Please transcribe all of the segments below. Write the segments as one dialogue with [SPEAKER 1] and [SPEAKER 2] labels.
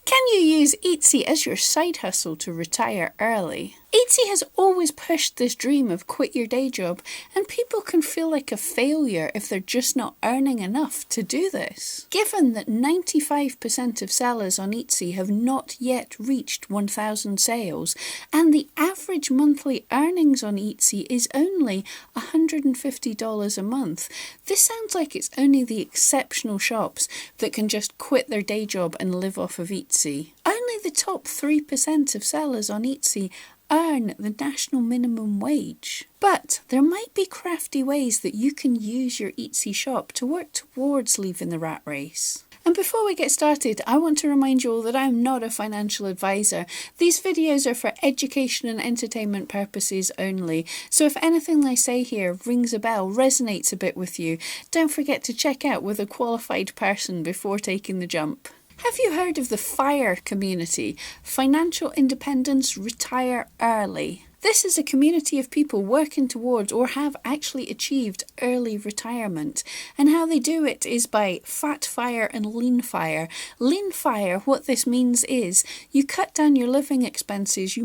[SPEAKER 1] Can you use Etsy as your side hustle to retire early? Etsy has always pushed this dream of quit your day job, and people can feel like a failure if they're just not earning enough to do this. Given that 95% of sellers on Etsy have not yet reached 1,000 sales, and the average monthly earnings on Etsy is only $150 a month, this sounds like it's only the exceptional shops that can just quit their day job and live off of Etsy. Only the top 3% of sellers on Etsy earn the national minimum wage. But there might be crafty ways that you can use your Etsy shop to work towards leaving the rat race. And before we get started, I want to remind you all that I'm not a financial advisor. These videos are for education and entertainment purposes only. So if anything I say here rings a bell, resonates a bit with you, don't forget to check out with a qualified person before taking the jump. Have you heard of the FIRE community? Financial Independence Retire Early. This is a community of people working towards or have actually achieved early retirement. And how they do it is by fat fire and lean fire. Lean fire, what this means is you cut down your living expenses, you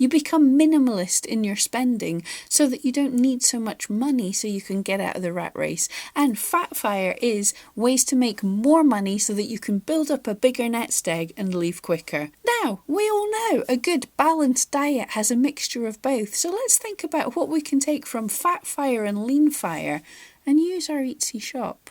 [SPEAKER 1] become minimalist in your spending so that you don't need so much money so you can get out of the rat race. And fat fire is ways to make more money so that you can build up a bigger nest egg and leave quicker. Now, we all know a good balanced diet has a mixture of both, so let's think about what we can take from fat fire and lean fire and use our Etsy shop.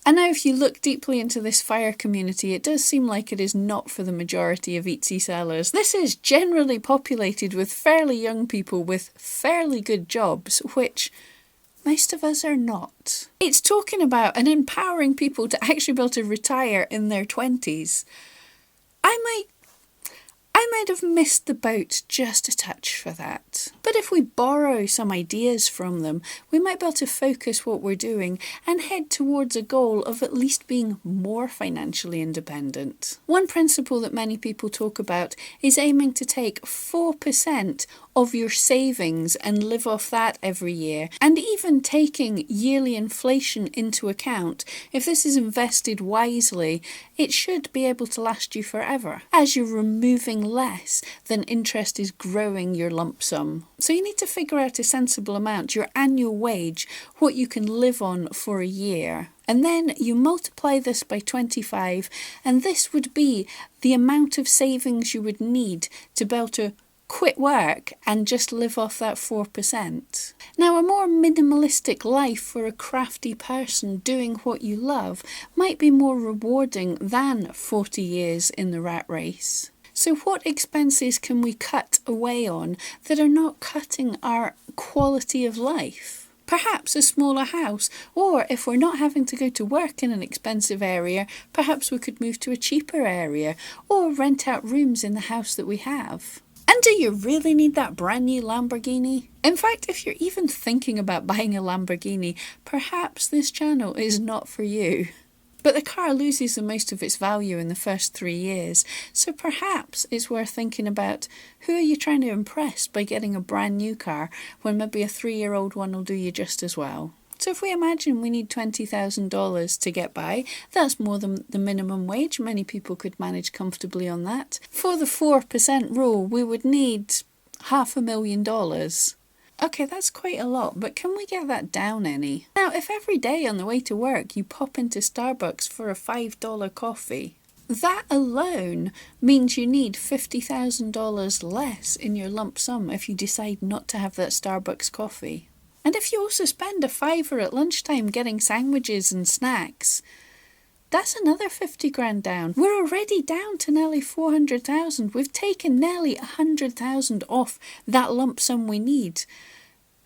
[SPEAKER 1] And now if you look deeply into this FIRE community, it does seem like it is not for the majority of Etsy sellers. This is generally populated with fairly young people with fairly good jobs, which most of us are not. It's talking about and empowering people to actually be able to retire in their 20s. I might have missed the boat just a touch for that. But if we borrow some ideas from them, we might be able to focus what we're doing and head towards a goal of at least being more financially independent. One principle that many people talk about is aiming to take 4% of your savings and live off that every year. And even taking yearly inflation into account, if this is invested wisely, it should be able to last you forever, as you're removing less than interest is growing your lump sum. So you need to figure out a sensible amount, your annual wage, what you can live on for a year. And then you multiply this by 25, and this would be the amount of savings you would need to be able to quit work and just live off that 4%. Now, a more minimalistic life for a crafty person doing what you love might be more rewarding than 40 years in the rat race. So what expenses can we cut away on that are not cutting our quality of life? Perhaps a smaller house, or if we're not having to go to work in an expensive area, perhaps we could move to a cheaper area, or rent out rooms in the house that we have. And do you really need that brand new Lamborghini? In fact, if you're even thinking about buying a Lamborghini, perhaps this channel is not for you. But the car loses the most of its value in the first 3 years, so perhaps it's worth thinking about who are you trying to impress by getting a brand new car when maybe a 3-year-old one will do you just as well. So if we imagine we need $20,000 to get by, that's more than the minimum wage. Many people could manage comfortably on that. For the 4% rule, we would need $500,000. Okay, that's quite a lot, but can we get that down any? Now, if every day on the way to work you pop into Starbucks for a $5 coffee, that alone means you need $50,000 less in your lump sum if you decide not to have that Starbucks coffee. And if you also spend a $5 at lunchtime getting sandwiches and snacks, that's another 50 grand down. We're already down to nearly 400,000. We've taken nearly 100,000 off that lump sum we need.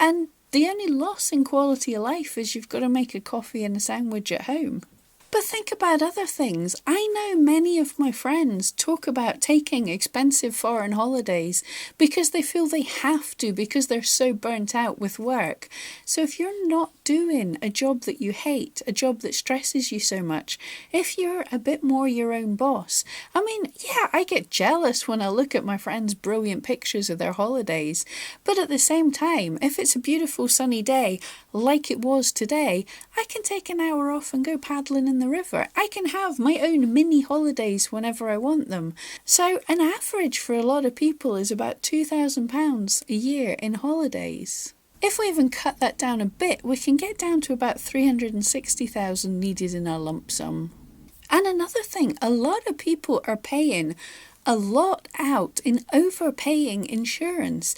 [SPEAKER 1] And the only loss in quality of life is you've got to make a coffee and a sandwich at home. But think about other things. I know many of my friends talk about taking expensive foreign holidays because they feel they have to because they're so burnt out with work. So if you're not doing a job that you hate, a job that stresses you so much, if you're a bit more your own boss, I mean, yeah, I get jealous when I look at my friends' brilliant pictures of their holidays. But at the same time, if it's a beautiful sunny day like it was today, I can take an hour off and go paddling in in the river. I can have my own mini holidays whenever I want them. So an average for a lot of people is about £2,000 a year in holidays. If we even cut that down a bit, we can get down to about 360,000 needed in our lump sum. And another thing, a lot of people are paying a lot out in overpaying insurance.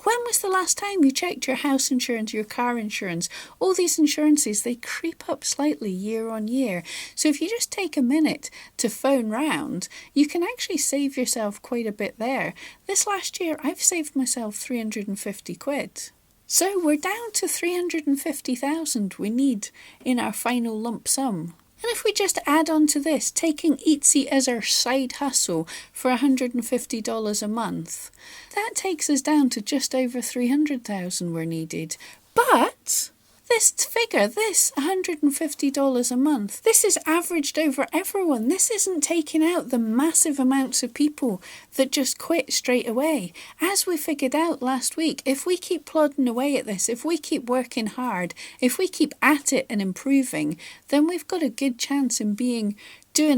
[SPEAKER 1] When was the last time you checked your house insurance, your car insurance? All these insurances, they creep up slightly year on year. So if you just take a minute to phone round, you can actually save yourself quite a bit there. This last year, I've saved myself 350 quid. So we're down to 350,000 we need in our final lump sum. And if we just add on to this, taking Etsy as our side hustle for $150 a month, that takes us down to just over 300,000 we're needed. But this figure, this $150 a month, this is averaged over everyone. This isn't taking out the massive amounts of people that just quit straight away. As we figured out last week, if we keep plodding away at this, if we keep working hard, if we keep at it and improving, then we've got a good chance in doing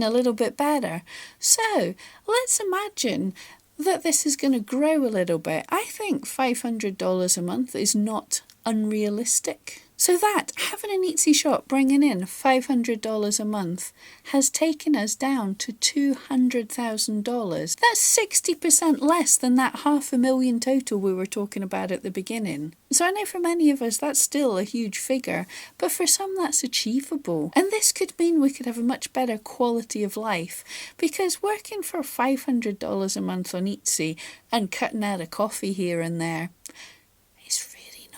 [SPEAKER 1] a little bit better. So let's imagine that this is going to grow a little bit. I think $500 a month is not unrealistic. So that, having an Etsy shop bringing in $500 a month has taken us down to $200,000. That's 60% less than that $500,000 total we were talking about at the beginning. So I know for many of us that's still a huge figure, but for some that's achievable. And this could mean we could have a much better quality of life, because working for $500 a month on Etsy and cutting out a coffee here and there is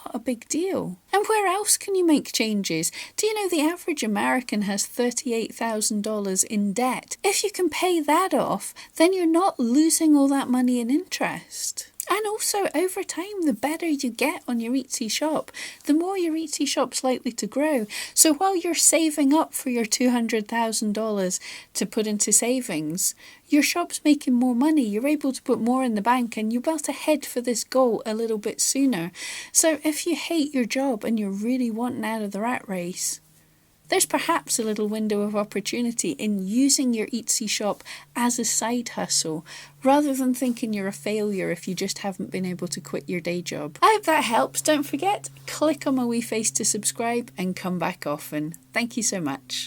[SPEAKER 1] not a big deal. And where else can you make changes? Do you know the average American has $38,000 in debt? If you can pay that off, then you're not losing all that money in interest. And also, over time, the better you get on your Etsy shop, the more your Etsy shop's likely to grow. So while you're saving up for your $200,000 to put into savings, your shop's making more money, you're able to put more in the bank, and you're able to head for this goal a little bit sooner. So if you hate your job and you're really wanting out of the rat race, there's perhaps a little window of opportunity in using your Etsy shop as a side hustle, rather than thinking you're a failure if you just haven't been able to quit your day job. I hope that helps. Don't forget, click on my wee face to subscribe and come back often. Thank you so much.